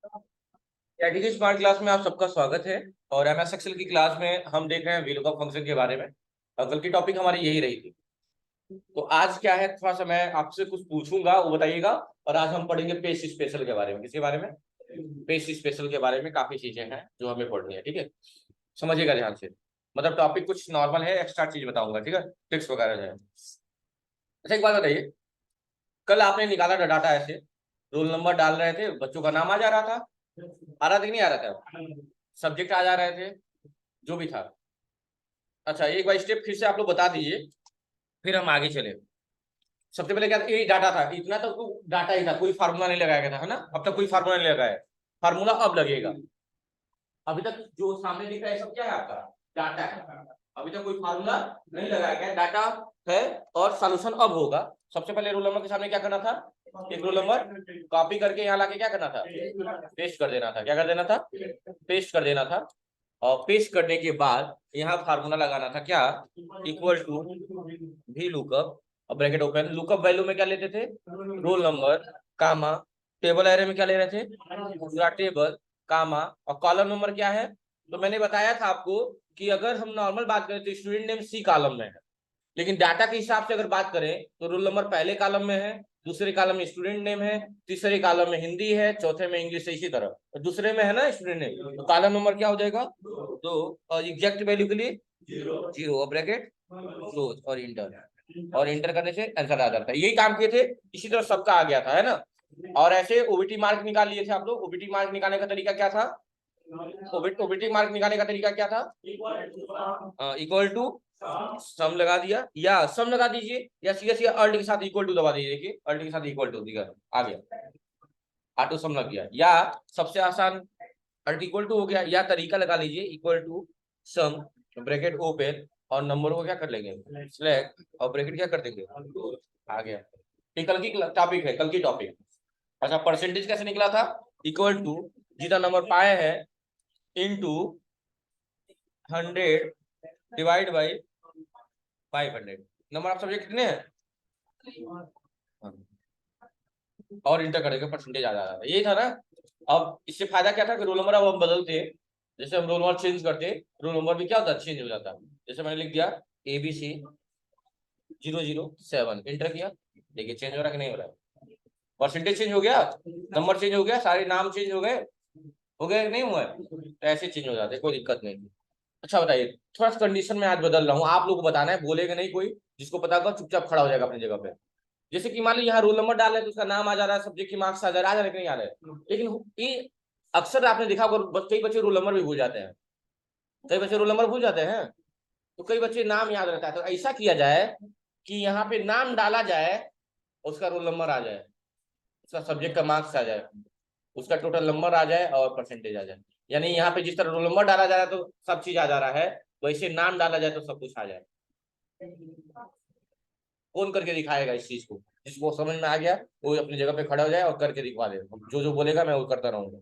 Strategy smart class में आप सबका स्वागत है। और एमएस एक्सेल की क्लास में हम देख रहे हैं वीलुकअप फंक्शन के बारे में। और कल की टॉपिक हमारी यही रही थी। तो आज क्या है, थोड़ा सा मैं आपसे कुछ पूछूंगा, वो बताइएगा। और आज हम पढ़ेंगे पेज स्पेशल के बारे में। किसके बारे में? पेज स्पेशल के बारे में काफी चीजें हैं जो हमें पढ़नी है। ठीक है, समझिएगा ध्यान से। मतलब टॉपिक कुछ नॉर्मल है, एक्स्ट्रा चीज बताऊंगा। ठीक है, ट्रिक्स वगैरह है। अच्छा, एक बात बताइए, कल आपने निकाला डाटा ऐसे, रोल नंबर डाल रहे थे, बच्चों का नाम आ जा रहा था, आ रहा था कि नहीं आ रहा था? सब्जेक्ट आ जा रहे थे, जो भी था। अच्छा, एक बार स्टेप फिर से आप लोग बता दीजिए, फिर हम आगे चले। सबसे पहले क्या था? ये डाटा था, इतना तो डाटा ही था, कोई फार्मूला नहीं लगाया गया था, है ना? अब तक कोई फार्मूला नहीं लगाया। फार्मूला अब लगेगा। अभी तक जो सामने दिख रहा है सब क्या है? आपका डाटा है। अभी तक कोई फार्मूला नहीं लगाया गया, डाटा है। और सॉल्यूशन अब होगा। सबसे पहले रोल नंबर के सामने क्या करना था? एक रोल नंबर कॉपी करके यहाँ लाके क्या करना था? पेस्ट कर देना था। क्या कर देना था? पेस्ट कर देना था। और पेस्ट करने के बाद यहाँ फार्मूला लगाना था, क्या? इक्वल टू भी लुकअप, और ब्रैकेट ओपन। लुकअप वैल्यू में क्या लेते थे? रोल नंबर, कामा। टेबल एरे में क्या ले रहे थे? पूरा टेबल, कामा। और कॉलम नंबर क्या है? तो मैंने बताया था आपको कि अगर हम नॉर्मल बात करें तो स्टूडेंट नेम सी कॉलम में है। लेकिन डाटा के हिसाब से अगर बात करें तो रोल नंबर पहले कॉलम में है, दूसरे कॉलम में स्टूडेंट नेम है, तीसरे कॉलम में हिंदी है, चौथे में इंग्लिश है। इसी तरह तो दूसरे में है ना स्टूडेंट नेम, तो कॉलम नंबर क्या हो जाएगा? तो और एग्जैक्ट वैल्यू के लिए जीरो, ब्रैकेट क्लोज और इंटर। और इंटर करने से आंसर आ जाता है। यही काम किए थे, इसी तरह सबका आ गया था, है ना? और ऐसे ओबीटी मार्क निकाल लिए थे आप लोग। ओबीटी मार्क निकालने का तरीका क्या था? ओबीटी मार्क निकालने का तरीका क्या था? इक्वल टू सम लगा दिया, या सम लगा दीजिए, या सीधा सीधा अल्ट के साथ इक्वल टू दबा दीजिए। देखिए, अल्ट के साथ इक्वल टू दिया, आ गया, ऑटो सम लग गया। या सबसे आसान अल्ट इक्वल टू हो गया, या तरीका लगा लीजिए equal to sum bracket open, और नंबर को क्या कर लेंगे? सिलेक्ट, और ब्रैकेट क्या कर देंगे? आ गया। ये कल की टॉपिक है, कल की टॉपिक। अच्छा, परसेंटेज कैसे निकला था? इक्वल टू जितना नंबर पाए हैं इनटू 100 डिवाइड बाई 500। नंबर आप सब्जेक्ट कितने हैं? हाँ। और इंटर करेंगे, परसेंटेज आ जाता है। यही था ना? अब इससे फायदा क्या था कि रोल नंबर अब हम बदलते, जैसे हम रोल नंबर चेंज करते, रोल नंबर भी क्या होता है? चेंज हो जाता। जैसे मैंने लिख दिया ABC 007, इंटर किया, देखिए चेंज हो रहा कि नहीं हो रहा है? परसेंटेज चेंज हो गया, नंबर चेंज हो गया, सारे नाम चेंज हो गए नहीं हुआ है? तो ऐसे चेंज हो जाते, कोई दिक्कत नहीं। अच्छा बताइए, थोड़ा सा कंडीशन में आज बदल रहा हूँ, आप लोग को बताना है, बोलेगा नहीं कोई। जिसको पता होगा चुपचाप खड़ा हो जाएगा अपनी जगह पे। जैसे कि मान लो यहाँ रोल नंबर डाल रहे हैं तो उसका नाम आ जा रहा है, सब्जेक्ट की मार्क्स आ जा रहे कि नहीं आ रहे? लेकिन ये अक्सर आपने देखा होगा, कई बच्चे रोल नंबर भी भूल जाते हैं। कई बच्चे रोल नंबर भूल जाते हैं, तो कई बच्चे नाम याद रहता है। तो ऐसा किया जाए कि यहाँ पे नाम डाला जाए, उसका रोल नंबर आ जाए, उसका सब्जेक्ट का मार्क्स आ जाए, उसका टोटल नंबर आ जाए, और परसेंटेज आ जाए। यानी यहाँ पे जिस तरह रोल नंबर डाला जा रहा है तो सब चीज आ जा रहा है, वैसे नाम डाला जाए तो सब कुछ आ जाए। कौन करके दिखाएगा इस चीज को? जिसको समझ में आ गया वो अपनी जगह पे खड़ा हो जाए और करके दिखवा दे। जो जो बोलेगा मैं वो करता रहूंगा।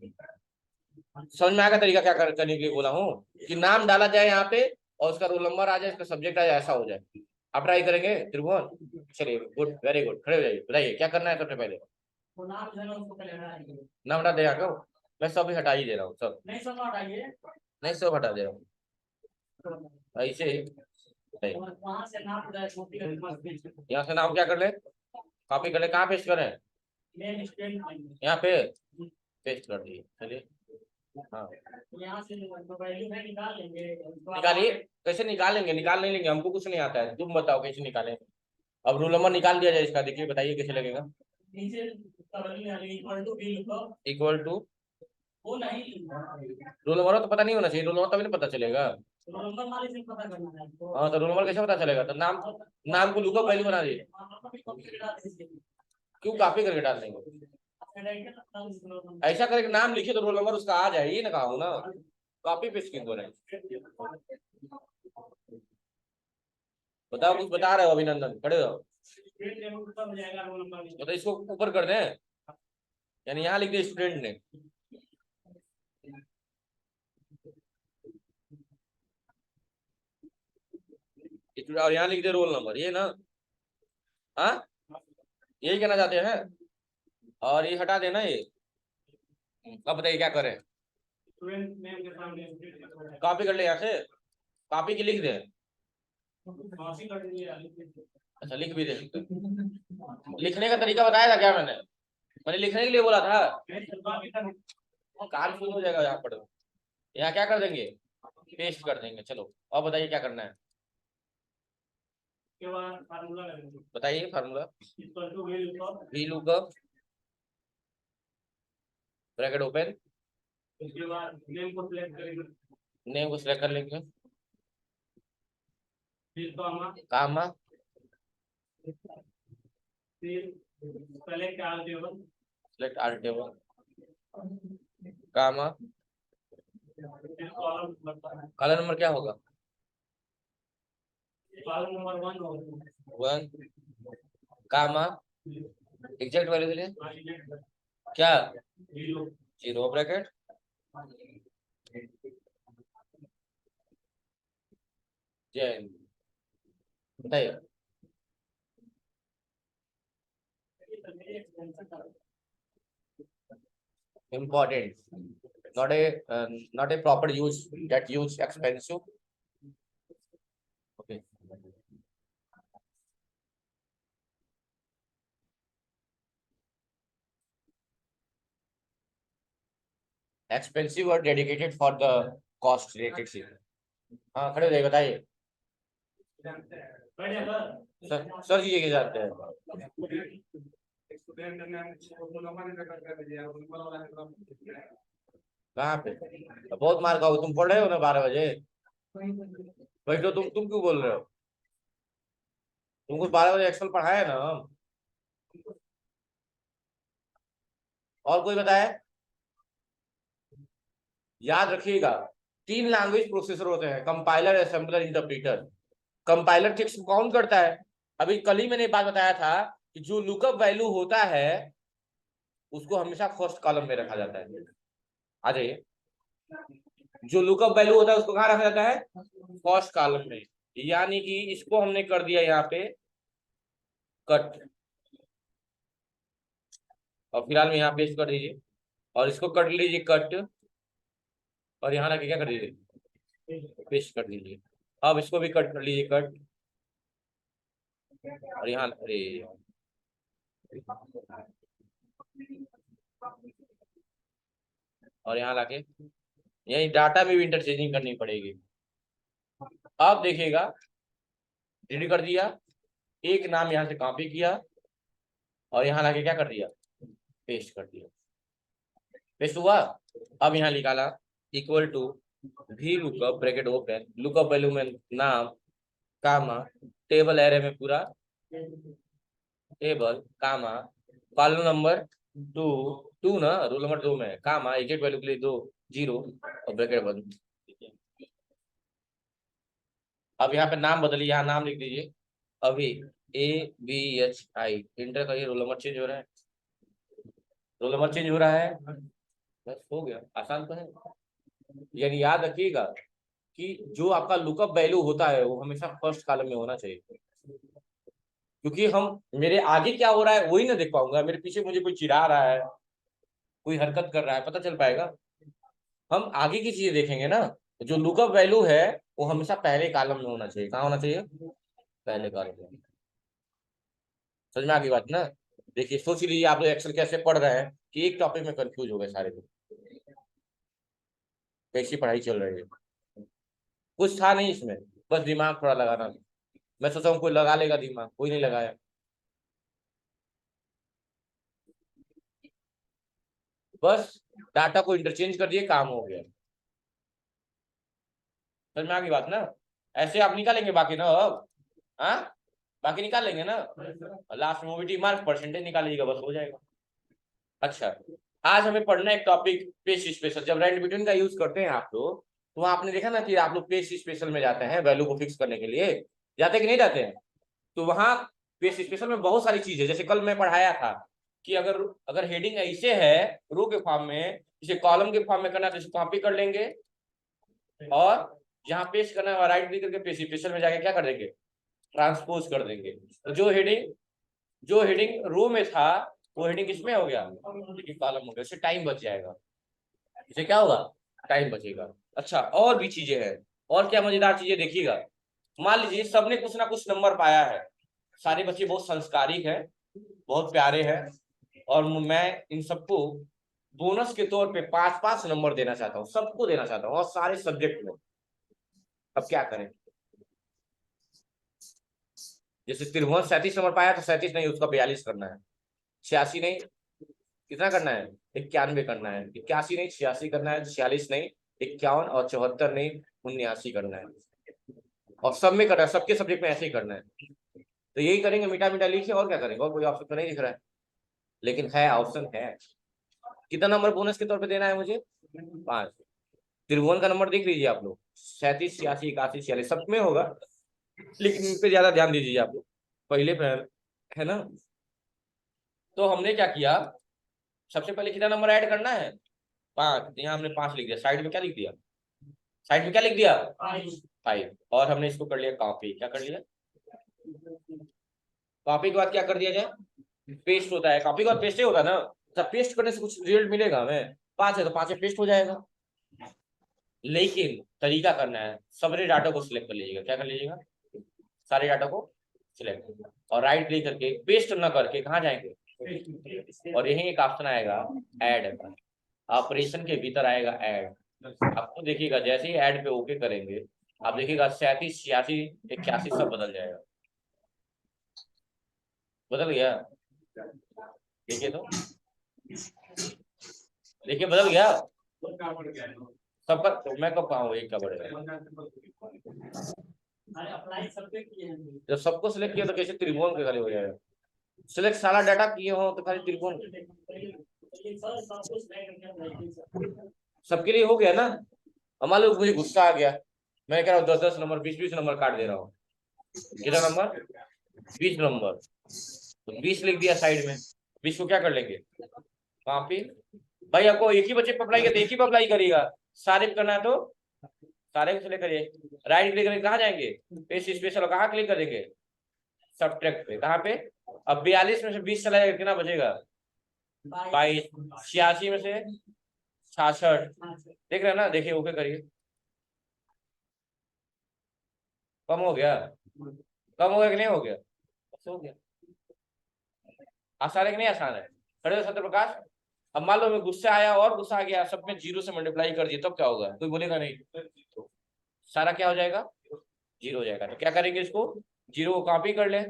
समझ में आएगा तरीका क्या करने के लिए बोला हूँ? कि नाम डाला जाए यहाँ पे, और उसका रोल नंबर आ जाए, उसका सब्जेक्ट आ जाए, ऐसा हो जाए। आप ट्राई करेंगे त्रिभुवन? चलिए, गुड, वेरी गुड। खड़े हो जाइए, बताइए क्या करना है सबसे पहले। नाम हटा देगा क्यों? मैं सब हटा ही दे रहा हूँ, सब नहीं, सब हटाइए। नहीं, सब हटा दे रहा हूँ ऐसे ही। नहीं, यहाँ से नाम क्या कर ले? कॉपी कर ले। कहाँ पेस्ट करें? यहाँ पे पेस्ट कर दिए। चलिए, हाँ, निकालिए। कैसे निकालेंगे? निकाल नहीं लेंगे, हमको कुछ नहीं आता है, तुम बताओ कैसे निकालें। अब रोल नंबर निकाल दिया जाए इसका, देखिए बताइए कैसे लगेगा। इक्वल टू रोल नंबर तो पता नहीं होना चाहिए, रोल नंबर तभी नहीं पता चलेगा। हाँ, तो रोल नंबर कैसे पता चलेगा? तो नाम, नाम को लुकअप वैल्यू बना दिए। क्यों कॉपी करके डाल देंगे? ऐसा करके नाम लिखे तो रोल नंबर उसका आ जाए, ये ना कहा ना। कॉपी पेस्ट क्यों कर रहे हैं? बताओ, कुछ बता रहे हो अभिनंदन, खड़े हो। तो इसको ऊपर कर दें, यानी यहाँ लिख दे स्टूडेंट ने, और यहाँ लिख दे रोल नंबर, ये ना? हाँ, यही कहना चाहते हैं। और ये हटा देना, ये अब बताइए क्या करें। कॉपी कर ले यहाँ से, कॉपी की लिख दे। अच्छा लिख भी दे। लिखने का तरीका बताया था क्या मैंने? मैंने लिखने के लिए बोला था। कान फूल हो जाएगा यहाँ पर। यहाँ क्या कर देंगे, पेस्ट कर देंगे। चलो अब बताइए क्या करना है। बताइए formula. We lookup bracket open, उसके बाद नेम को सिलेक्ट करेंगे, नेम को सिलेक्ट कर लेंगे, फिर कामा, फिर select our table, select our table, comma, column number क्या होगा, कॉलम नंबर 1 होगा, 1, कामा, एग्जैक्ट वैल्यू के लिए क्या, 0 ब्रैकेट, जय, बताइए। Important, not a proper use, that use expensive. Okay. Expensive or dedicated for the cost related से। हाँ खड़े हो जाइए, बताइए। सर जी ये जानते हैं। कहाँ पे बहुत मार खाओ, तुम पढ़ रहे हो ना 12 बजे। भाई तो तुम क्यों बोल रहे हो? तुमको 12 बजे एक्सेल पढ़ाया ना हम। और कोई बताए? याद रखिएगा 3 लैंग्वेज प्रोसेसर होते हैं, compiler, assembler, interpreter. Compiler text को काउंट करता है। अभी कल ही मैंने बात बताया था कि जो लुकअप वैल्यू होता है उसको हमेशा फर्स्ट कॉलम में रखा जाता है। आ जाइए, जो लुकअप वैल्यू होता है उसको कहाँ रखा जाता है, फर्स्ट कॉलम में। यानी कि इसको हमने कर दिया यहाँ पे कट, और फिलहाल में यहाँ पेस्ट कर दीजिए, और इसको कर लीजिए कट, और यहाँ लाके क्या कर दीजिए, पेस्ट कर दीजिए। अब इसको भी कट कर लीजिए, कट, और यहाँ अरे और यहाँ लाके यही डाटा में भी इंटरचेंजिंग करनी पड़ेगी। अब देखिएगा रेडी कर दिया, एक नाम यहाँ से कॉपी किया और यहाँ लाके क्या कर दिया, पेस्ट कर दिया। पेस्ट हुआ। अब यहाँ निकाला equal to V lookup bracket open, lookup value में नाम, कामा, टेबल एरे में पूरा टेबल, कामा, कॉलम नंबर 2, 2 ना, रोल नंबर 2 में, कामा, एग्जैक्ट वैल्यू के लिए 2, 0 और ब्रैकेट बंद। अब यहाँ पे नाम बदलिए, यहाँ नाम लिख दीजिए अभी ABHI, इंटर करिए, रोल नंबर चेंज हो रहा है, रोल नंबर चेंज हो रहा है, बस हो गया, आसान तो है। यानी याद रखिएगा कि जो आपका लुकअप वैल्यू होता है वो हमेशा फर्स्ट कॉलम में होना चाहिए, क्योंकि हम मेरे आगे क्या हो रहा है वही ना देख पाऊंगा, मेरे पीछे मुझे कोई चिढ़ा रहा है, कोई हरकत कर रहा है, पता चल पाएगा? हम आगे की चीजें देखेंगे ना। जो लुकअप वैल्यू है वो हमेशा पहले कॉलम में होना चाहिए। कहाँ होना चाहिए, पहले कॉलम में। समझ में आ गई बात ना? देखिए सोच लीजिए आप लोग एक्सेल कैसे पढ़ रहे हैं कि एक टॉपिक में कंफ्यूज हो गए सारे लोग, कैसी पढ़ाई चल रही है, कुछ था नहीं इसमें, बस दिमाग थोड़ा लगाना था। मैं सोचा हूँ कोई लगा लेगा दिमाग, कोई नहीं लगाया। बस डाटा को इंटरचेंज कर दिए, काम हो गया। समझ में आ गई बात ना? ऐसे आप निकालेंगे बाकी ना अब, हाँ बाकी निकाल लेंगे ना, लास्ट में ओबीटी मार्क परसेंटेज निकाल लीजिएगा, बस हो जाएगा। अच्छा, आज हमें पढ़ना है एक टॉपिक पेज स्पेशल। जब रैंड बिटवीन का यूज करते हैं आप लोग, तो आपने देखा ना कि आप लोग पेज स्पेशल में जाते हैं वैल्यू को फिक्स करने के लिए, जाते कि नहीं जाते हैं? तो वहां पेज स्पेशल में बहुत सारी चीजें, जैसे कल मैं पढ़ाया था कि अगर अगर हेडिंग ऐसे है रो के फॉर्म में, इसे कॉलम के फॉर्म में करना है तो इसे कॉपी कर लेंगे, और जहां पेस्ट करना है राइट क्लिक करके पेज स्पेशल में जाके क्या कर देंगे, ट्रांसपोज कर देंगे। तो जो हेडिंग रो में था वो हेडिंग किसमें हो गया, कॉलम हो गया, उससे टाइम बच जाएगा। इसे क्या होगा, टाइम बचेगा। अच्छा, और भी चीजें हैं, और क्या मजेदार चीजें देखिएगा। मान लीजिए सबने कुछ ना कुछ नंबर पाया है, सारे बच्चे बहुत संस्कारिक हैं, बहुत प्यारे हैं, और मैं इन सबको बोनस के तौर पे 5-5 नंबर देना चाहता हूँ, सबको देना चाहता हूँ, और सारे सब्जेक्ट में। अब क्या करें? जैसे त्रिभुवन 37 नंबर पाया तो 37 नहीं, उसका 42 करना है। 86 नहीं, कितना करना है, 91 करना है। 81 नहीं, 86 करना है। 46 नहीं, 51, और 74 नहीं, 79 करना है। और सब में करना है, सबके सब्जेक्ट में ऐसे ही करना है। तो यही करेंगे, मीठा मीठा लिखिए, और क्या करेंगे, और कोई ऑप्शन तो नहीं दिख रहा है, लेकिन है, ऑप्शन है। कितना नंबर बोनस के तौर पे देना है मुझे, 5। त्रिभुवन का नंबर देख लीजिए आप लोग, 37, 86, 81, 46 सब में होगा, लेकिन इन पे ज्यादा ध्यान दीजिए आप लोग, पहले पे है ना। तो हमने क्या किया, सबसे पहले कितना नंबर ऐड करना है, 5। यहाँ हमने 5 लिख दिया, साइड में क्या लिख दिया, साइड में क्या लिख दिया, 5। और हमने इसको कर लिया कॉपी, क्या कर लिया, कॉपी के बाद क्या कर दिया जाए, पेस्ट होता है। कॉपी के बाद पेस्ट ही होता है ना, सब पेस्ट करने से कुछ रिजल्ट मिलेगा हमें, 5 है तो 5 पेस्ट हो जाएगा। लेकिन तरीका करना है, सारे डाटा को सिलेक्ट कर लीजिएगा, क्या कर लीजिएगा, सारे डाटा को सिलेक्ट, और राइट क्लिक करके पेस्ट ना करके कहाँ जाएंगे, और यही एक ऑप्शन आएगा ऐड का, ऑपरेशन के भीतर आएगा ऐड। आपको देखिएगा जैसे ही ऐड पे ओके करेंगे, आप देखिएगा 37, 86, 81 सब बदल जाएगा, बदल गया, देखिए तो, देखिए बदल गया सबका। तो मैं कब पाऊँ एक का बढ़ेगा, जब सबको सिलेक्ट किया तो कैसे त्रिभुवन के खाली हो जाएगा, सिलेक्ट सारा डाटा किए हो तो खाली त्रिभुवन सबके लिए हो गया ना। अब मान लो मुझे गुस्सा आ गया, मैं कह रहा हूँ 10-10 नंबर, 20-20 नंबर काट दे रहा हूँ, कितना नंबर, 20 नंबर, तो 20 लिख दिया साइड में, 20 को क्या कर लेंगे, कॉपी। भाई आपको एक ही बच्चे पे अप्लाई करते, एक ही पे अप्लाई करिएगा, सारे पे करना है तो सारे को सिलेक्ट करिए, राइट क्लिक करके कहाँ जाएंगे, पेस्ट स्पेशल, कहाँ क्लिक करेंगे, सब्ट्रैक्ट पे, कहाँ पे। अब 42 में से 20 चला जाएगा, कितना बचेगा, 22। 86 में से 66, देख रहे हैं ना, देखिए ओके करिए, कम हो गया, कम हो गया कि नहीं हो गया, हो गया। आसान है कि नहीं आसान है, खड़े हो सत्य प्रकाश। अब मान लो मैं गुस्सा आया और गुस्सा आ गया, सब में 0 से मल्टीप्लाई कर दिया, तब क्या होगा, कोई बोलेगा नहीं, सारा क्या हो जाएगा, 0 हो जाएगा। तो क्या करेंगे, इसको 0 को कॉपी कर ले,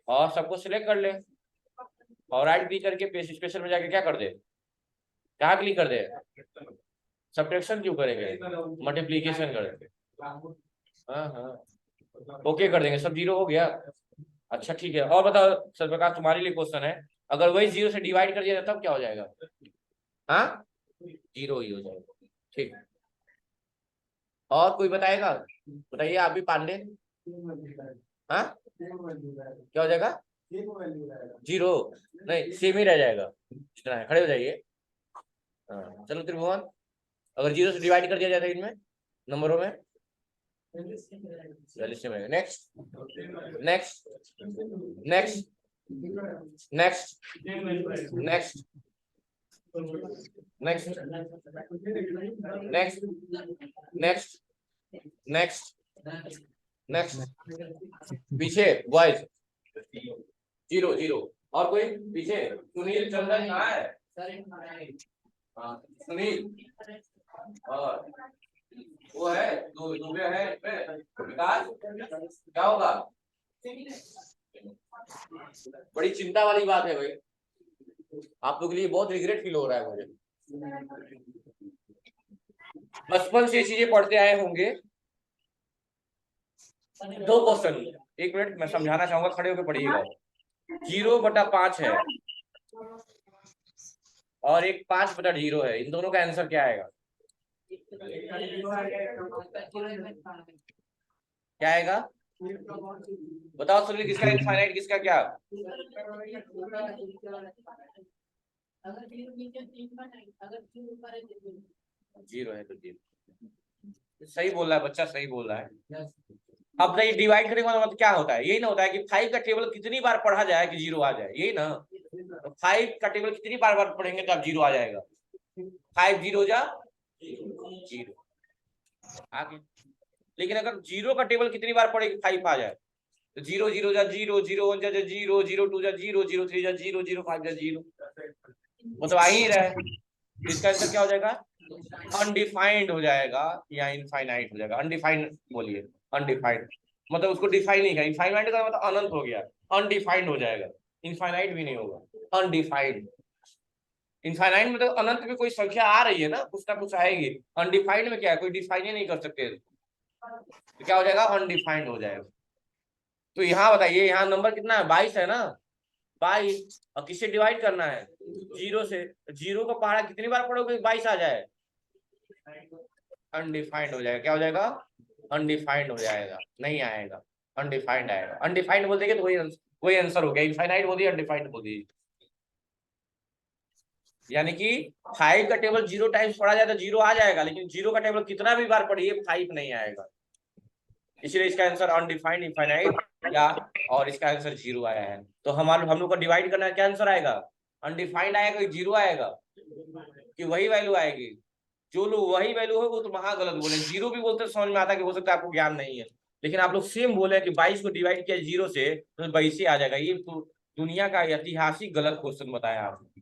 और सबको सिलेक्ट कर ले, और राइट क्लिक करके पेस्ट स्पेशल में जाके क्या कर दे, कहाँ क्लिक कर दे, सब्ट्रैक्शन क्यों करेंगे, मल्टीप्लीकेशन कर दे, हाँ हाँ, ओके कर देंगे, सब 0 हो गया। अच्छा ठीक है, और बताओ सर प्रकाश, तुम्हारे लिए क्वेश्चन है, अगर वही 0 से डिवाइड कर दिया जाए तब क्या हो जाएगा, हाँ 0 ही हो जाएगा, ठीक। और कोई बताएगा, बताइए आप भी पांडे, हाँ क्या हो जाएगा, 0 नहीं, सेम ही रह जाएगा जितना है, खड़े हो जाइए। हाँ चलो त्रिभुवन, अगर 0 से डिवाइड कर दिया जाता है इनमें नंबरों में, next next next next next next next next next next, पीछे बॉयज 0 0, और कोई पीछे, सुनील चंदन कहाँ है, हाँ सुनील, और वो है दूसरे है विकास, क्या होगा, बड़ी चिंता वाली बात है भाई, आप लोगों के लिए बहुत रिग्रेट फील हो रहा है मुझे, बचपन से चीजें पढ़ते आए होंगे। 2 क्वेश्चन, 1 मिनट मैं समझाना चाहूंगा, खड़े होकर पढ़िएगा। 0/5 है और एक 5/0 है, इन दोनों का आंसर क्या आएगा, क्या आएगा, बताओ सुनील, किसका इनफाइनाइट, किसका क्या, जीरो है तो 0, सही बोल रहा है बच्चा, सही बोल रहा है। अब नहीं डिवाइड करने का मतलब क्या होता है, यही ना होता है कि 5 का टेबल कितनी बार पढ़ा जाए कि 0 आ जाए, यही ना, तो 5 का टेबल कितनी बार बार पढ़ेंगे तो आप 0 आ जाएगा, 5 जीरो जा जीरो आगे। लेकिन अगर जीरो का टेबल कितनी बार पड़ेगी 5 आ जाए तो 0 0 जा 0, 0 1 जा 0, 0 2 जा 0, 0 3 जा 0, 0 5 जा 0, मतलब आ ही रहा है। इसका आंसर क्या हो जाएगा? अनडिफाइंड हो जाएगा या इनफाइनाइट हो जाएगा। अनडिफाइंड बोलिए, अनडिफाइंड मतलब उसको डिफाइन नहीं किया। इनफाइनाइट का मतलब अनंत हो गया, अनडिफाइंड हो जाएगा। इनफाइनाइट भी नहीं होगा, अनडिफाइंड। इनफाइनाइट में तो अनंत में कोई संख्या आ रही है ना कुछ आएगी। अनडिफाइंड में क्या है, कोई डिफाइन ही नहीं कर सकते, तो क्या हो जाएगा? अनडिफाइंड हो जाएगा। तो यहाँ बताइए, यहाँ नंबर कितना है? 22 है ना, 22। और किससे डिवाइड करना है? 0 से। 0 का पहाड़ा कितनी बार पढ़ोगे 22 आ जाए? अनडिफाइंड हो जाएगा। क्या हो जाएगा? अनडिफाइंड हो जाएगा, नहीं आएगा, अनडिफाइंड आएगा। अनडिफाइंड बोल देंगे तो वही आंसर हो गया। इनफाइनाइट बोल दिया, अनडिफाइंड बोल दिए। यानी कि 5 का टेबल 0 टाइम्स पढ़ा जाए तो 0 आ जाएगा, लेकिन 0 का टेबल कितना भी बार पढ़िए 5 नहीं आएगा। इसलिए इसका आंसर अनडिफाइंड, इनफाइनाइट या, और इसका आंसर 0 आया है। तो हम लोग को डिवाइड करना है, क्या आंसर आएगा? अनडिफाइंड आएगा कि 0 आएगा कि वही वैल्यू आएगी? जो लोग वही वैल्यू है वो तो महा गलत बोले। 0 भी बोलते समझ में आता कि हो सकता है आपको ज्ञान नहीं है, लेकिन आप लोग सेम बोले कि 22 को डिवाइड किया 0 से तो 22 आ जाएगा। ये तो दुनिया का ऐतिहासिक गलत क्वेश्चन बताया आपने।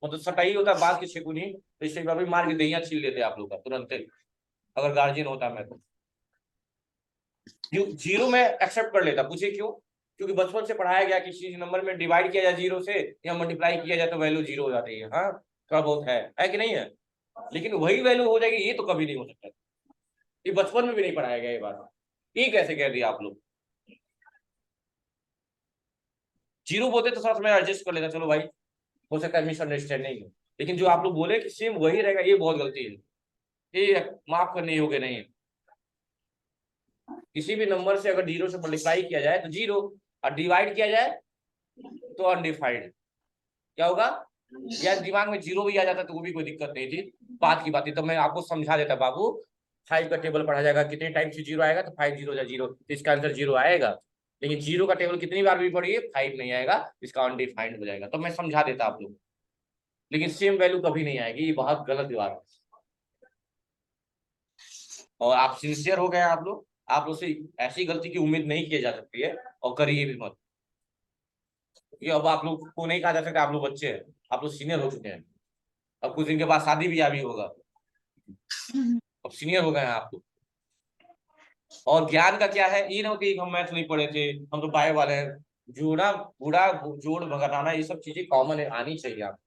मतलब सटाई होता बात की छेकुनी, तो इससे अभी मार के दहिया छील लेते आप लोग का तुरंत, अगर गार्जियन होता मैं तो। 0 में एक्सेप्ट कर लेता, पूछे क्यों? क्योंकि बचपन से पढ़ाया गया कि किसी नंबर में डिवाइड किया जाए 0 से या मल्टीप्लाई किया जाए तो वैल्यू 0 हो जाती है। हाँ, थोड़ा बहुत है कि नहीं है? लेकिन वही वैल्यू हो जाएगी ये तो कभी नहीं हो सकता। ये बचपन में भी नहीं पढ़ाया गया ये बात। ये कैसे कह दिया आप लोग? 0 बोलते तो साथ में एडजस्ट कर लेता, चलो भाई हो सकता है मिसअंडरस्टैंडिंग है। लेकिन जो आप लोग बोले कि सेम वही रहेगा, ये बहुत गलती है, ये माफ करने योग्य नहीं है। किसी भी नंबर से अगर 0 से मल्टीप्लाई किया जाए तो 0, और डिवाइड किया जाए तो अनडिफाइंड। क्या होगा? यार दिमाग में 0 भी आ जाता तो वो भी कोई दिक्कत नहीं थी, बात की बात थी। तो मैं आपको समझा देता बाबू, 5 का टेबल पढ़ा जाएगा, कितने टाइम से 0 आएगा तो 5 0 जा 0, तो इसका आंसर 0 आएगा। लेकिन 0 का टेबल कितनी बार भी पढ़िए 5 नहीं आएगा, इसका अनडिफाइंड हो जाएगा। तो मैं समझा देता आप लोग, लेकिन सेम वैल्यू कभी नहीं आएगी, ये बहुत गलत बात है। और आप सिंसियर हो गए आप लोग से ऐसी गलती की उम्मीद नहीं की जा सकती है, और करिए भी मत। ये अब आप लोग को नहीं कहा जा सकता आप लोग बच्चे हैं, आप लोग सीनियर हो चुके हैं। अब कुछ दिन के बाद शादी भी अभी होगा, अब सीनियर हो गए हैं आप लोग। और ज्ञान का क्या है, ये ना कि हम मैथ नहीं पढ़े थे, हम तो बायो वाले हैं। जोड़ा बूढ़ा जोड़ भगाना ये सब चीजें कॉमन है, आनी चाहिए आप।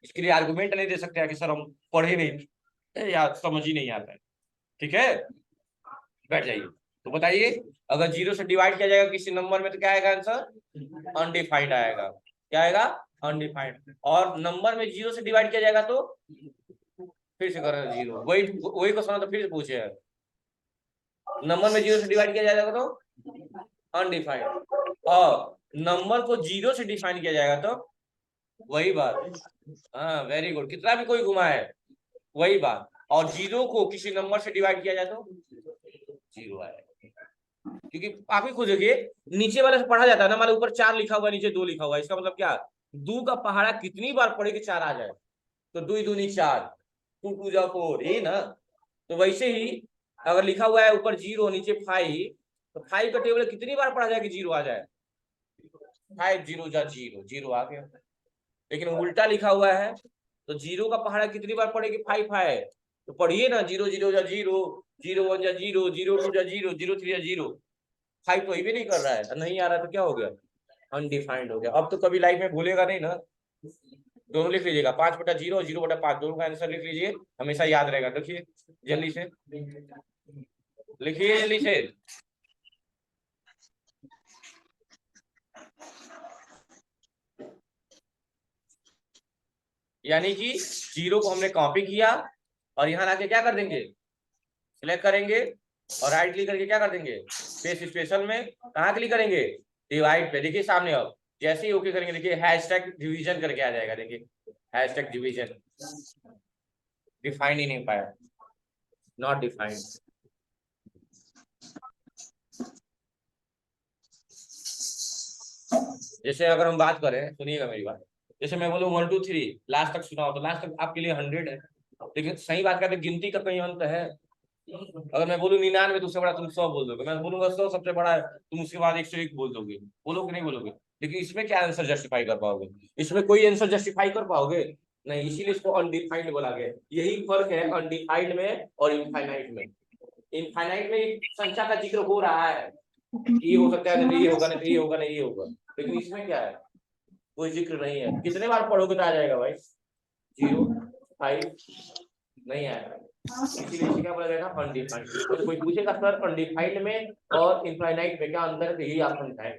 इसके लिए आर्गुमेंट नहीं दे सकते कि सर हम पढ़े नहीं थे या समझ ही नहीं आता है। ठीक है, बैठ जाइए। तो बताइए, अगर 0 से डिवाइड किया जाएगा किसी नंबर में तो क्या आएगा आंसर? अनडिफाइंड आएगा। क्या आएगा? अनडिफाइंड। और नंबर में 0 से डिवाइड किया जाएगा तो फिर से करें 0, वही वही क्वेश्चन तो फिर से पूछे है। नंबर में 0 से डिवाइड किया जाएगा तो अनडिफाइंड, और नंबर को 0 से डिफाइन किया जाएगा तो वही बात। हाँ वेरी गुड, कितना भी कोई घुमा है वही बात। और 0 को किसी नंबर से डिवाइड किया जाए तो 0 आएगा। क्योंकि आप ही खुद देखिए, नीचे वाले से पढ़ा जाता है ना, मान ऊपर 4 लिखा हुआ नीचे 2 लिखा हुआ है, इसका मतलब क्या? 2 का पहाड़ा कितनी बार पढ़े कि 4 आ जाए? तो 2 दूनी 4, 2 2 जा 4, ये ना। तो वैसे ही अगर लिखा हुआ है ऊपर 0 नीचे 5, तो 5 का टेबल कितनी बार पढ़ा जाए कि 0 आ जाए? 5 0 जा 0, 0 आ गया। लेकिन उल्टा लिखा हुआ है तो 0 का पहाड़ा कितनी बार पढ़े कि 5 है? तो पढ़िए ना, 0 0 जा 0, 0 1 जा 0, 0 2 जा 0, 0 3 जा 0। 5 तो ये भी नहीं कर रहा है, नहीं आ रहा तो क्या हो गया? अनडिफाइंड हो गया। अब तो कभी लाइफ में भूलेगा नहीं ना। दोनों लिख लीजिएगा, 5/0 और 0/5 दोनों का आंसर लिख लीजिए, हमेशा याद रहेगा। देखिए जल्दी से लिखिए, जल्दी से। यानी कि 0 को हमने कॉपी किया और यहाँ लाके क्या कर देंगे? सिलेक्ट करेंगे और राइट क्लिक करके क्या कर देंगे? पेस्ट स्पेशल में कहाँ क्लिक करेंगे? डिवाइड पे। देखिए सामने, अब जैसे ही ओके करेंगे देखिए हैशटैग डिवीजन करके आ जाएगा। देखिए हैशटैग डिवीजन, डिफाइन ही नहीं पाया, नॉट डिफाइंड। जैसे अगर हम बात करें, सुनिएगा मेरी बात, जैसे मैं बोलूँ 1 2 3 लास्ट तक सुनाओ, तो लास्ट तक आपके लिए 100 है, लेकिन सही बात करते गिनती का कहीं अंत है। अगर मैं बोलूँ 99 तो उससे बड़ा तुम 100 बोल दोगे, मैं बोलूंगा 100 सबसे बड़ा है, तुम उसके बाद 101 बोल दोगे, बोलोगे नहीं बोलोगे? लेकिन इसमें क्या आंसर जस्टिफाई कर पाओगे? इसमें कोई आंसर जस्टिफाई कर पाओगे? नहीं, इसीलिए इसको अनडिफाइंड बोला गया। यही फर्क है अनडिफाइंड में और इनफाइनाइट में। इनफाइनाइट में एक संख्या का जिक्र हो रहा है, ये हो सकता है, नहीं तो ये होगा, नहीं तो ये होगा, नहीं ये होगा, लेकिन इसमें क्या है, कोई जिक्र नहीं है। कितने बार पढ़ोगे तो आ जाएगा भाई? 0 5 नहीं आएगा। इसीलिए इसे क्या बोला जाएगा? अनडिफाइंड। तो कोई पूछेगा सर अनडिफाइंड में और इनफाइनाइट में क्या अंतर है, तो यही आपको बताएं।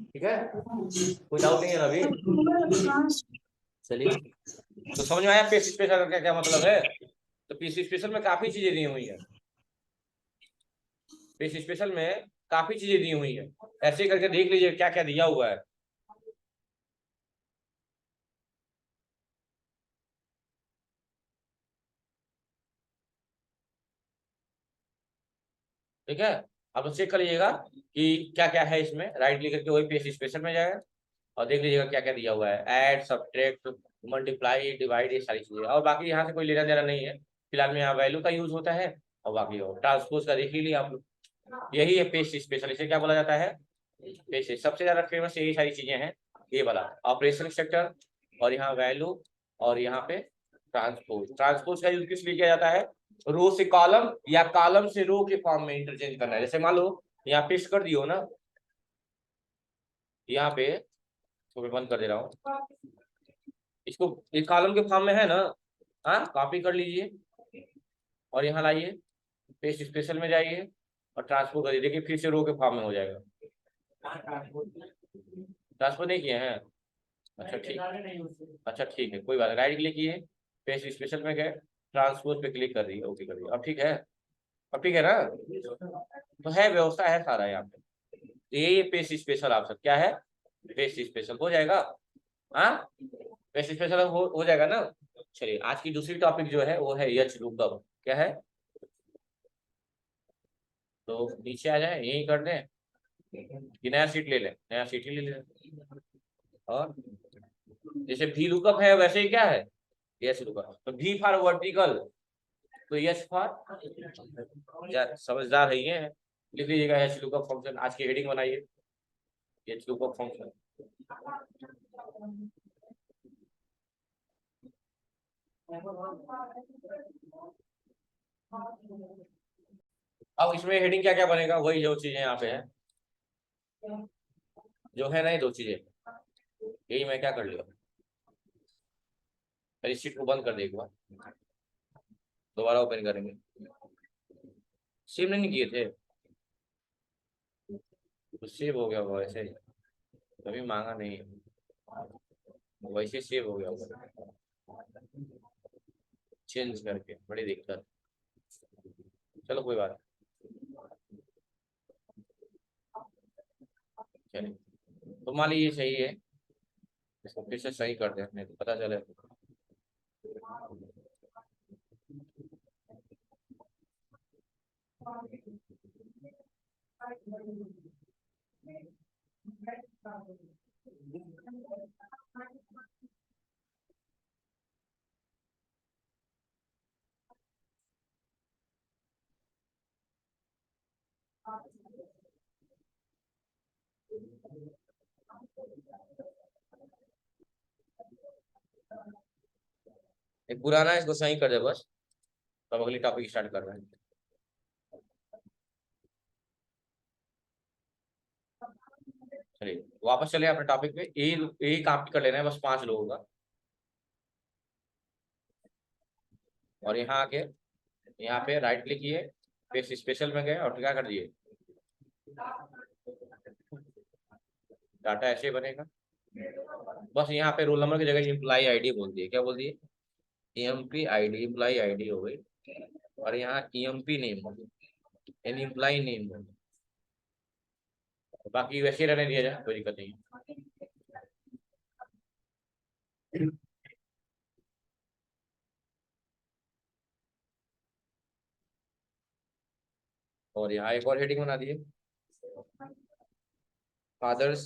ठीक है, कोई डाउट नहीं है अभी? चलिए, तो समझ में आया पेश स्पेशल का क्या मतलब है? तो पेश स्पेशल में काफी चीजें दी हुई है, पेश स्पेशल में काफी चीजें दी हुई है, ऐसे करके देख लीजिए क्या क्या दिया हुआ है। ठीक है, आप लोग चेक कर लीजिएगा कि क्या क्या है इसमें, राइट क्लिक करके वही पेज स्पेशल में जाएगा और देख लीजिएगा क्या क्या दिया हुआ है, ऐड सब्ट्रैक्ट मल्टीप्लाई डिवाइड, ये सारी चीजें। और बाकी यहाँ से कोई लेना देना नहीं है, फिलहाल में यहाँ वैल्यू का यूज होता है और बाकी और ट्रांसपोज का देख ही लिया आप लोग। यही है पेज स्पेशल, इसे क्या बोला जाता है? पेज। सबसे ज्यादा फेमस यही सारी चीजें हैं, ये वाला ऑपरेशन स्ट्रक्चर और यहाँ वैल्यू और यहाँ पे ट्रांसपोज। ट्रांसपोज का यूज किस लिए किया जाता है? रो से कॉलम या कॉलम से रो के फॉर्म में इंटरचेंज करना है। जैसे मान लो यहाँ पेस्ट कर दियो ना, यहाँ पे तो मैं बंद कर दे रहा हूँ इसको, एक कॉलम के फॉर्म में है ना, हाँ कॉपी कर लीजिए और यहाँ लाइए, पेस्ट स्पेशल में जाइए और ट्रांसफर करिए, देखिए फिर से रो के फॉर्म में हो जाएगा। ट्रांसफर नहीं किए हैं? अच्छा ठीक, अच्छा ठीक है, कोई बात नहीं, राइट क्लिक किए, पेस्ट स्पेशल में गए, ट्रांसपोज पे क्लिक कर दिए, ओके कर दिया, अब ठीक है, अब ठीक है ना? तो है, व्यवस्था है सारा यहाँ पे। तो ये पेस्ट स्पेशल ऑप्शन क्या है? पेस्ट स्पेशल हो जाएगा। हाँ, पेस्ट स्पेशल हो जाएगा ना? चलिए, आज की दूसरी टॉपिक जो है वो है एच लुकअप। क्या है? तो नीचे आ जाए, यही कर दें कि नया सीट ले लें? नया सीट ही ले लें। और जैसे भी लुकअप है वैसे ही क्या है, एच लुकअप। तो भी फॉर वर्टिकल, तो एच फॉर, समझदार है ये है, लिख लीजिएगा एच लुकअप फंक्शन। आज की हेडिंग बनाइए, एच लुकअप फंक्शन। अब इसमें हेडिंग क्या क्या बनेगा, वही जो चीजें यहाँ पे है, जो है ना, ये दो चीजें, यही मैं क्या कर लिया, इस शीट को बंद कर दे एक बार, दोबारा ओपन करेंगे। सेव नहीं किए थे तो सेव हो गया होगा वैसे, कभी मांगा नहीं है, वैसे सेव हो गया होगा चेंज करके, बड़ी दिक्कत। चलो कोई बात, चलिए, तो मान लीजिए सही है, इसको फिर से सही कर दे, नहीं तो पता चले। एक पुराना है, इसको सही कर दे बस, तब अगली टॉपिक स्टार्ट कर रहे हैं। चलिए वापस चले अपने टॉपिक पे, यही यही कॉपी कर लेना है बस 5 लोगों का। और यहाँ आके यहाँ पे राइट क्लिक किए, पेस्ट स्पेशल में गए और क्या कर दिए, डाटा ऐसे बनेगा। बस यहाँ पे रोल नंबर की जगह एम्प्लाई आईडी बोल दिए, क्या बोल दिए? एमपी आईडी, एम्प्लाई आईडी हो गई, और यहाँ ईएमपी नेम हो गई, यानी एम्प्लाई नेम हो गई। बाकी वैसे ही रहने दिया जाए, कोई दिक्कत नहीं है। और यहाँ एक और हेडिंग बना दिए, फादर्स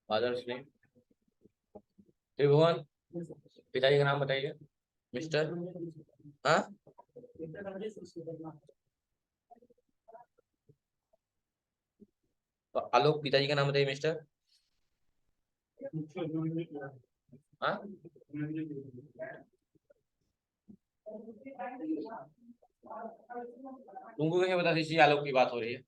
फादर्स नेम त्रिभुवन। पिताजी का नाम बताइए। मिस्टर। हाँ, तो आलोक पिताजी का नाम बताइए मिस्टर। हाँ, तुमको कैसे बता दीजिए आलोक की बात हो रही है।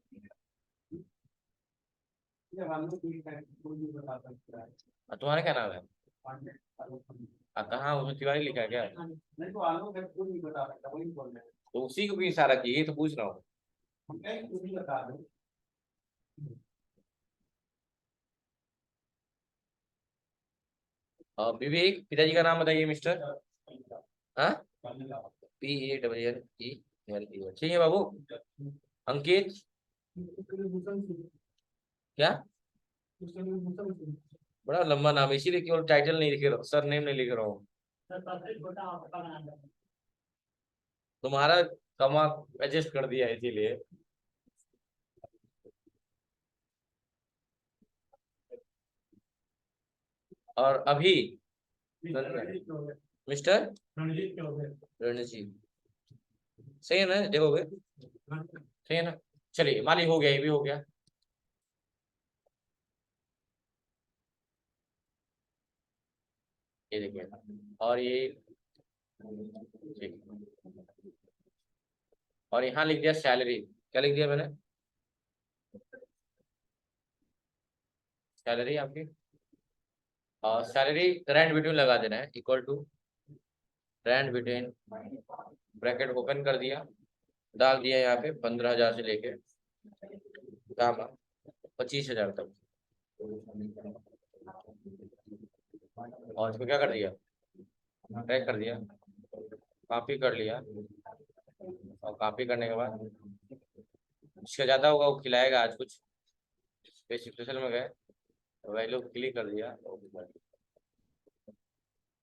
तुम्हारा क्या नाम है? कहाँ उसमें तिवारी लिखा है क्या? तो उसी को भी इशारा किए तो पूछ रहा हूँ। विवेक पिताजी का नाम बताइए मिस्टर। हाँ, PALLEL ठीक है बाबू। अंकित। क्या? बड़ा लंबा नाम है, इसीलिए केवल टाइटल नहीं लिख रहा हूँ, सर नेम नहीं लिख रहा हूँ। तुम्हारा कमा एडजस्ट कर दिया है इसीलिए। और अभी मिस्टर रणजीत। सही है ना, देखोगे? सही है ना? चलिए माली हो गया, ये भी हो गया। ये देखिए, और ये ठीक। और यहाँ लिख दिया सैलरी। क्या लिख दिया मैंने? सैलरी आपकी। और सैलरी रेंट बिटवीन लगा देना है, equal to rand between, bracket open कर दिया, डाल दिया यहाँ पे 15,000 से लेके काम 25,000 तक। और इसको क्या कर दिया? ट्रैक कर दिया, कॉपी कर लिया। और कॉपी करने के बाद जिसका ज्यादा होगा वो खिलाएगा आज कुछ। स्पेसिफिकेशन में गए, वैल्यू क्लिक कर दिया,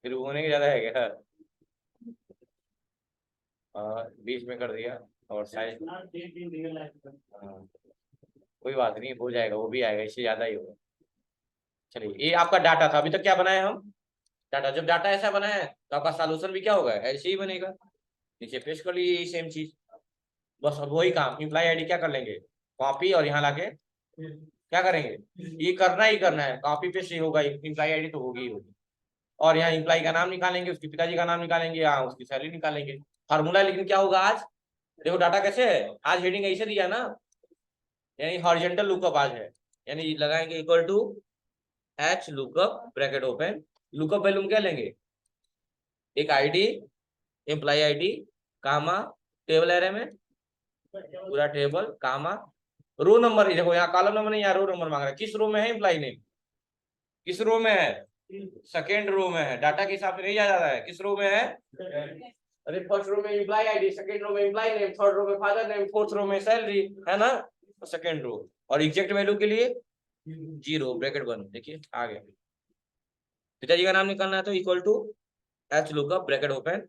फिर होने के ज्यादा है क्या? और बीच में कर दिया, और साइज कोई बात नहीं, हो जाएगा, वो भी आएगा, इससे ज्यादा ही होगा। चलिए ये आपका डाटा था, अभी तक क्या बनाए हम? डाटा। जब डाटा ऐसा बना है तो आपका सॉल्यूशन भी क्या होगा? ऐसे ही बनेगा। नीचे पेस्ट कर लीजिए सेम चीज। बस अब वही काम, इम्प्लाई आईडी क्या कर लेंगे, कॉपी, और यहाँ लाके क्या करेंगे, ये करना ही करना है, कॉपी पेस्ट ही होगा, इम्प्लाई आईडी तो होगी ही होगी। और यहाँ इम्प्लाई का नाम निकालेंगे, उसके पिताजी का नाम निकालेंगे, यहाँ उसकी सैलरी निकालेंगे। फार्मूला लेकिन क्या होगा आज? देखो डाटा कैसे है आज, हेडिंग ऐसे दिया ना, यानी हॉरिजॉन्टल लुकअप आज है। यानी लगाएंगे equal to H lookup bracket open, lookup value क्या लेंगे, एक ID, employee ID, comma, table array में पूरा टेबल, कामा, रो नंबर। देखो यहाँ कॉलम नंबर नहीं, यहाँ रो नंबर मांग रहा है। किस रो में है एम्प्लॉय नेम? किस रो में है? सेकेंड रो में है। डाटा के हिसाब से नहीं जा रहा है, किस रो में है? अरे फर्स्ट रो में एम्प्लॉय आईडी, सेकंड रो में एम्प्लॉय नेम, थर्ड रो में फादर नेम, फोर्थ रो में सैलरी, है ना? Second row. और एग्जैक्ट वैल्यू के लिए 0 ब्रैकेट बंद। देखिए आ गया। पिताजी का नाम निकालना है तो equal to H lookup bracket open,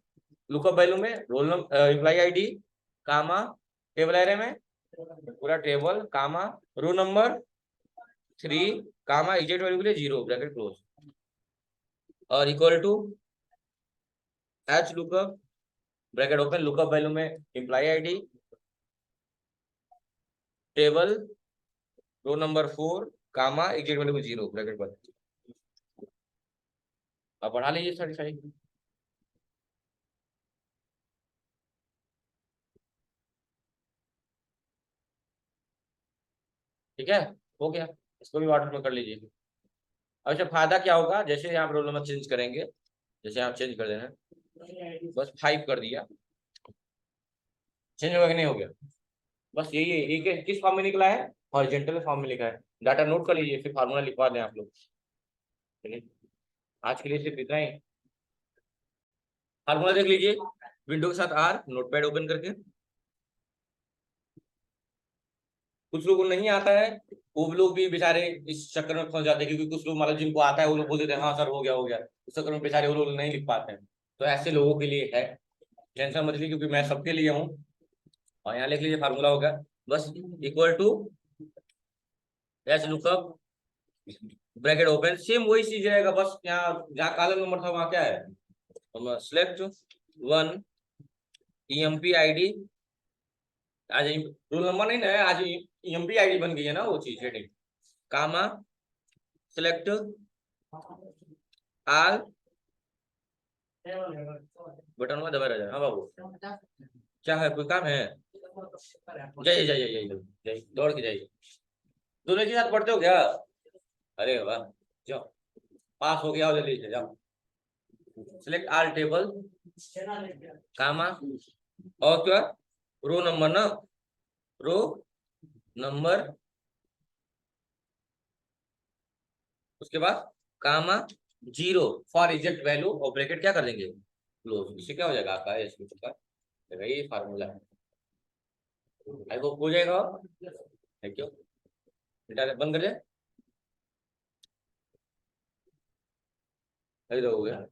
lookup value में roll number, employee ID, comma, table array में पूरा table, comma, row number 3, comma, exact value के लिए 0 ब्रैकेट क्लोज, और equal to H lookup bracket open, lookup value में employee ID, table, row number 4, comma, exact value 0 bracket बंद। अब बढ़ा लीजिए सारी सारी। ठीक है, हो गया। इसको भी वाटर में कर लीजिए। अब इसका फायदा क्या होगा, जैसे आप रोल नंबर चेंज करेंगे, जैसे आप चेंज कर देना, बस 5 कर दिया, चेंज होगा कि नहीं हो गया? बस यही है, ये किस फॉर्म में निकला है? हॉरिजॉन्टल फॉर्म में लिखा है। डाटा नोट कर लीजिए, फिर फार्मूला लिखवा दें आप लोग। चलिए आज के लिए सिर्फ इतना ही। फार्मूला देख लीजिए, विंडो के साथ आर, नोटपैड ओपन करके। कुछ लोगों को नहीं आता है, वो लोग भी बेचारे इस चक्कर में फंस जाते हैं, क्योंकि कुछ लोग मतलब जिनको आता है वो लोग बोल देते हैं हाँ सर हो गया हो गया, उस चक्कर में बेचारे वो लोग नहीं लिख पाते हैं। तो ऐसे लोगों के लिए है, टेंशन मत लीजिए, क्योंकि मैं सबके लिए हूँ। और यहाँ लिख लीजिए फार्मूला होगा बस equal to H lookup bracket open, same वही चीज रहेगा, बस यहाँ जहाँ कॉलम नंबर था वहाँ क्या है, सिलेक्ट वन ईएमपी आईडी, आज रोल नंबर नहीं ना है, आज ईएमपी आईडी बन गई है ना वो चीज हेडिंग, कामा सिलेक्ट आल, बटन में दबा रह जाए। हाँ बाबू, क्या है, कोई काम है? जाइए जाइए जाइए जाइए, दौड़ के जाइए। दोनों के साथ पढ़ते हो क्या? अरे वाह, जाओ, पास हो गया हो, जल्दी से जाओ। सिलेक्ट आल टेबल, कामा, और क्या, रो नंबर ना, रो नंबर, उसके बाद comma zero for exact value, और ब्रैकेट क्या कर देंगे, क्लोज। इससे क्या हो जाएगा आपका एस का, ये फार्मूला है। आई होप हो जाएगा। थैंक यू, बेटा बंद कर दे, हो गया।